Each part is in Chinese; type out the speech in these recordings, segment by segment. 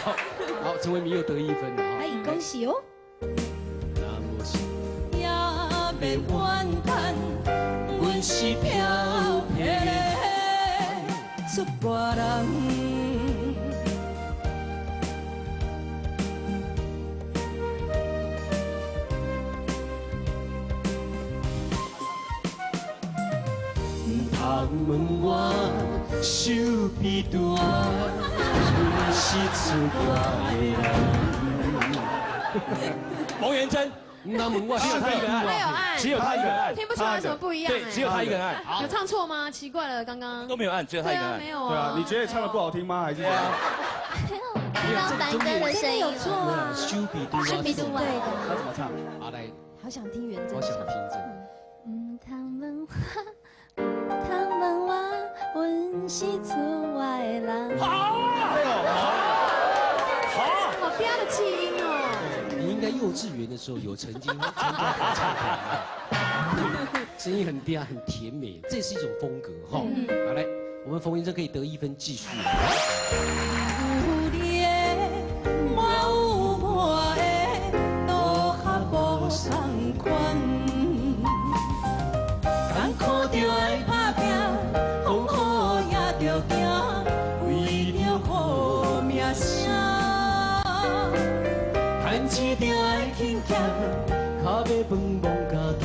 好，陈为民又得1分了啊！哎，恭喜哦！也袂怨叹，阮是漂泊的出外人。通问我手臂大，阮是出外的人。蒙元珍，那么我只有他一个人按，他有按，只有他一个人按，听不出来有什么不一样。对，只有他一个人按。有唱错吗？奇怪了，刚刚都没有按，只有他一个人按。没有啊。对啊，你觉得唱的不好听吗？还是怎样？听到凡哥的声音有错啊，修比杜是比杜对的。他怎么唱？好来，好想听元真我想听这个。通问我，通问我，阮是出外的人。好，好嗲的气音哦。你应该幼稚园的时候有曾经参加合唱团，声音很嗲很甜美，这是一种风格哈。好来，我们冯元珍可以得1分，继续。一定爱勤俭，脚尾饭忙加减。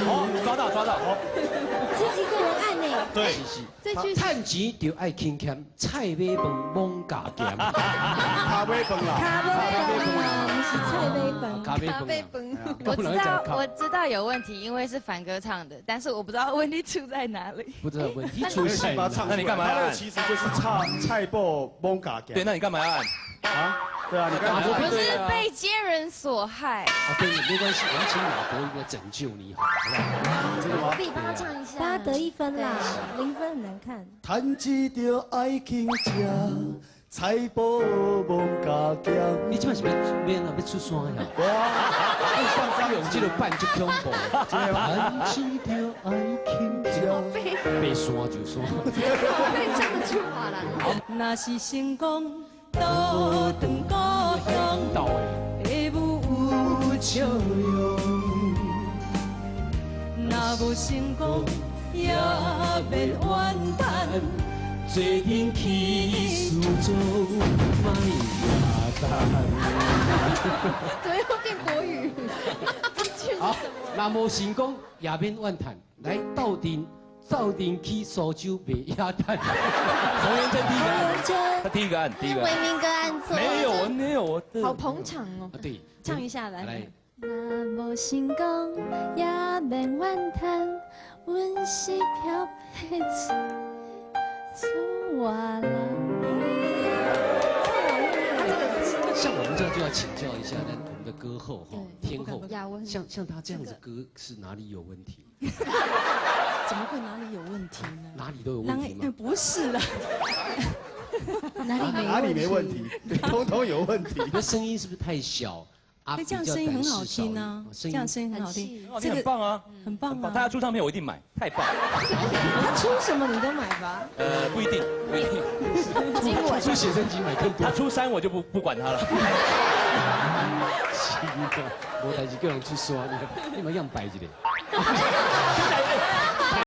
好，抓到，好。只有1个人按呢。对，这句趁钱就爱勤俭，菜买饭忙加减。咖啡粉啦，是菜杯本。咖啡咖啡粉。崩。我知道有问题，因为是凡哥唱的，但是我不知道问题出在哪里。不知道问题出在哪？那你干嘛要按？其实就是唱菜爆蒙嘎对，那你干嘛要按？啊？对啊，你干嘛？我是被奸人所害。啊，对，没关系，我们请老伯应该拯救你，好不好？真的吗？可以帮他唱一下，帮他得1分啦，0分很难看。趁钱就爱勤吃，菜脯忙加减。你这是要出山呀？哇，放用这个扮就恐怖，趁钱就爱勤吃。被山就山。被唱得出话来。若是成功，倒转故乡，到会无笑容。若无成功，也免怨叹，做人去事做莫压怎么又变国语？这句是什么？好，那么成功也免怨叹，来斗阵去苏州卖鸭蛋。冯元珍第一个按，他第一个按，为民歌按错。没有，我好捧场哦。对，唱一下来。若无成功，也免怨叹，阮是漂泊出外人。像我们这样就要请教一下我们的歌后哈，天后，像他这样子歌是哪里有问题？怎么会哪里有问题呢？哪里都有问题吗？不是啦，哪里没问题？通通有问题。你的声音是不是太小？这样声音很好听啊，这样声音很好听，这个很棒啊，很棒啊！他要出唱片我一定买，太棒。他出什么你都买吧？不一定。经文出写真集买更多。他出3我就不管他了。是的，我代志叫人去刷，你们样摆一个。